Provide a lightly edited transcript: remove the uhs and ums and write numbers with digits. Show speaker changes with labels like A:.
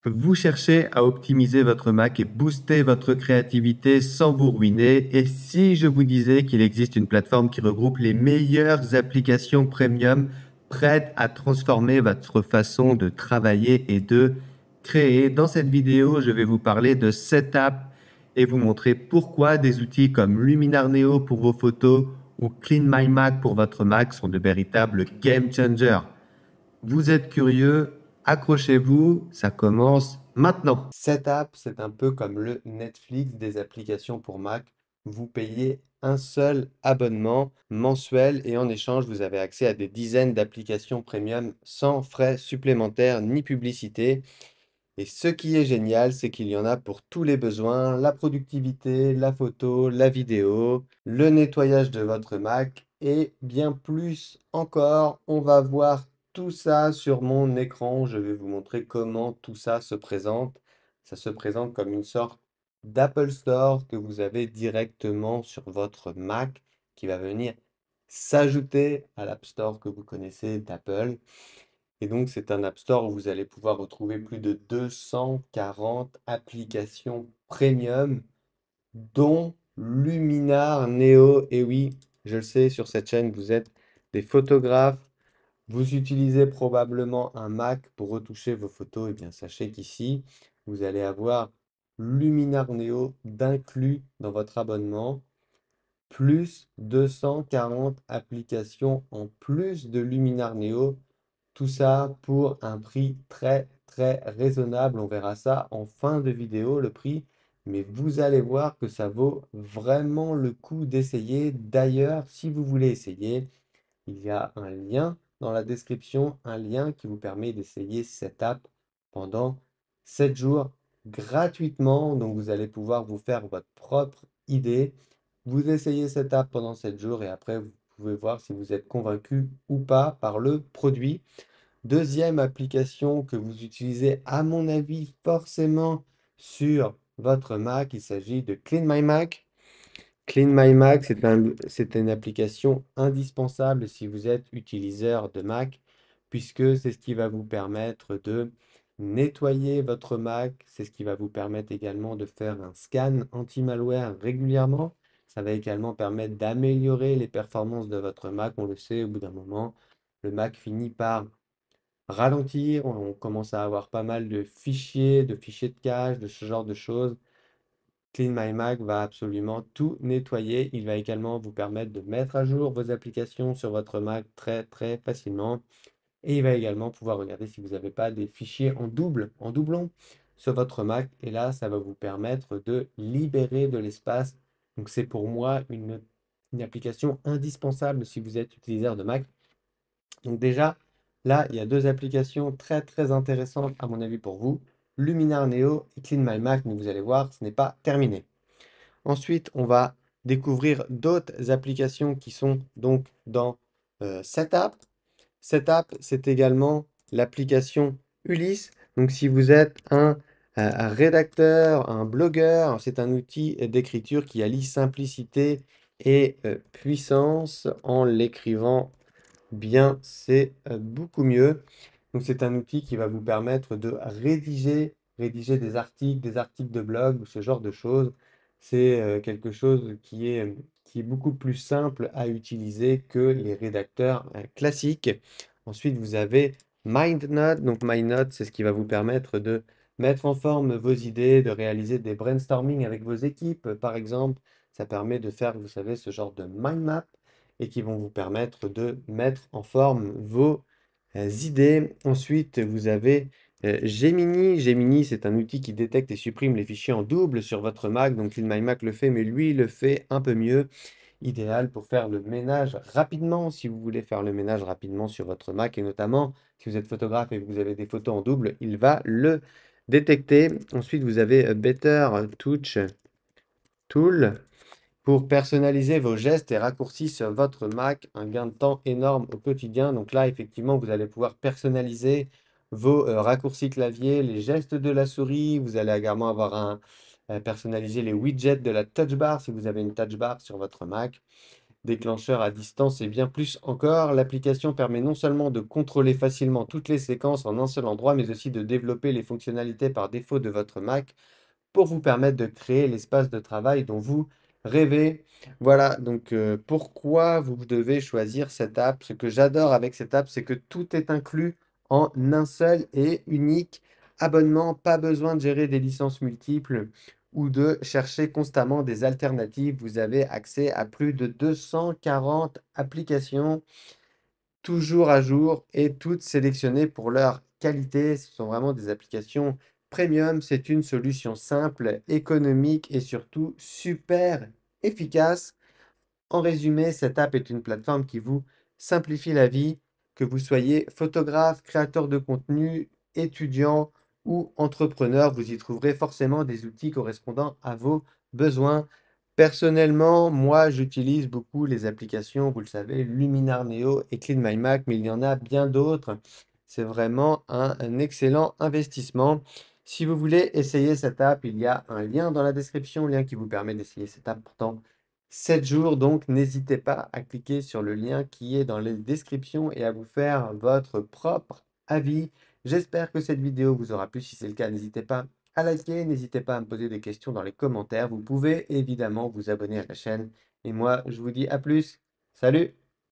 A: Vous cherchez à optimiser votre Mac et booster votre créativité sans vous ruiner. Et si je vous disais qu'il existe une plateforme qui regroupe les meilleures applications premium prêtes à transformer votre façon de travailler et de créer? Dans cette vidéo, je vais vous parler de Setup et vous montrer pourquoi des outils comme Luminar Neo pour vos photos ou Clean My Mac pour votre Mac sont de véritables game changers. Vous êtes curieux? Accrochez-vous, ça commence maintenant. Setup, c'est un peu comme le Netflix des applications pour Mac. Vous payez un seul abonnement mensuel et en échange, vous avez accès à des dizaines d'applications premium sans frais supplémentaires ni publicité. Et ce qui est génial, c'est qu'il y en a pour tous les besoins, la productivité, la photo, la vidéo, le nettoyage de votre Mac et bien plus encore. On va voir tout ça sur mon écran. Je vais vous montrer comment tout ça se présente. Ça se présente comme une sorte d'Apple Store que vous avez directement sur votre Mac qui va venir s'ajouter à l'App Store que vous connaissez d'Apple. Et donc, c'est un App Store où vous allez pouvoir retrouver plus de 240 applications premium, dont Luminar Neo. Et oui, je le sais, sur cette chaîne, vous êtes des photographes. Vous utilisez probablement un Mac pour retoucher vos photos. Et bien, sachez qu'ici, vous allez avoir Luminar Neo d'inclus dans votre abonnement, plus 240 applications en plus de Luminar Neo. Tout ça pour un prix très très raisonnable. On verra ça en fin de vidéo, le prix. Mais vous allez voir que ça vaut vraiment le coup d'essayer. D'ailleurs, si vous voulez essayer, il y a un lien dans la description, un lien qui vous permet d'essayer cette app pendant 7 jours gratuitement. Donc vous allez pouvoir vous faire votre propre idée. Vous essayez cette app pendant 7 jours et après vous pouvez voir si vous êtes convaincu ou pas par le produit. Deuxième application que vous utilisez, à mon avis, forcément sur votre Mac, il s'agit de Clean My Mac. Clean My Mac, c'est une application indispensable si vous êtes utiliseur de Mac, puisque c'est ce qui va vous permettre de nettoyer votre Mac. C'est ce qui va vous permettre également de faire un scan anti-malware régulièrement. Ça va également permettre d'améliorer les performances de votre Mac. On le sait, au bout d'un moment, le Mac finit par ralentir, on commence à avoir pas mal de fichiers de cache, de ce genre de choses. Clean My Mac va absolument tout nettoyer. Il va également vous permettre de mettre à jour vos applications sur votre Mac très très facilement. Et il va également pouvoir regarder si vous n'avez pas des fichiers en doublon sur votre Mac. Et là, ça va vous permettre de libérer de l'espace. Donc c'est pour moi une application indispensable si vous êtes utilisateur de Mac. Donc déjà, là, il y a deux applications très très intéressantes à mon avis pour vous. Luminar Neo et Clean My Mac, mais vous allez voir, ce n'est pas terminé. Ensuite, on va découvrir d'autres applications qui sont donc dans Setup. Setup, c'est également l'application Ulysse. Donc si vous êtes un rédacteur, un blogueur, c'est un outil d'écriture qui allie simplicité et puissance en l'écrivant bien, c'est beaucoup mieux. Donc, c'est un outil qui va vous permettre de rédiger des articles de blog, ce genre de choses. C'est quelque chose qui est beaucoup plus simple à utiliser que les rédacteurs classiques. Ensuite, vous avez MindNote. Donc, MindNote, c'est ce qui va vous permettre de mettre en forme vos idées, de réaliser des brainstorming avec vos équipes. Par exemple, ça permet de faire, vous savez, ce genre de mind map et qui vont vous permettre de mettre en forme vos idées. Ensuite, vous avez Gemini. Gemini, c'est un outil qui détecte et supprime les fichiers en double sur votre Mac. Donc, CleanMyMac le fait, mais lui, il le fait un peu mieux. Idéal pour faire le ménage rapidement, si vous voulez faire le ménage rapidement sur votre Mac, et notamment si vous êtes photographe et que vous avez des photos en double, il va le détecter. Ensuite, vous avez Better Touch Tool. Pour personnaliser vos gestes et raccourcis sur votre Mac, un gain de temps énorme au quotidien. Donc là, effectivement, vous allez pouvoir personnaliser vos raccourcis clavier, les gestes de la souris. Vous allez également personnaliser les widgets de la touch bar si vous avez une touch bar sur votre Mac. déclencheur à distance et bien plus encore. L'application permet non seulement de contrôler facilement toutes les séquences en un seul endroit, mais aussi de développer les fonctionnalités par défaut de votre Mac pour vous permettre de créer l'espace de travail dont vous rêvez. Voilà, donc pourquoi vous devez choisir cette app? Ce que j'adore avec cette app, c'est que tout est inclus en un seul et unique abonnement. Pas besoin de gérer des licences multiples ou de chercher constamment des alternatives. Vous avez accès à plus de 240 applications toujours à jour et toutes sélectionnées pour leur qualité. Ce sont vraiment des applications premium. C'est une solution simple, économique et surtout super efficace. En résumé, cette app est une plateforme qui vous simplifie la vie, que vous soyez photographe, créateur de contenu, étudiant ou entrepreneur, vous y trouverez forcément des outils correspondant à vos besoins. Personnellement, moi, j'utilise beaucoup les applications, vous le savez, Luminar Neo et Clean My Mac, mais il y en a bien d'autres. C'est vraiment un excellent investissement. Si vous voulez essayer cette app, il y a un lien dans la description, lien qui vous permet d'essayer cette app pourtant 7 jours, donc n'hésitez pas à cliquer sur le lien qui est dans les descriptions et à vous faire votre propre avis. J'espère que cette vidéo vous aura plu. Si c'est le cas, n'hésitez pas à liker, n'hésitez pas à me poser des questions dans les commentaires. Vous pouvez évidemment vous abonner à la chaîne. Et moi, je vous dis à plus. Salut!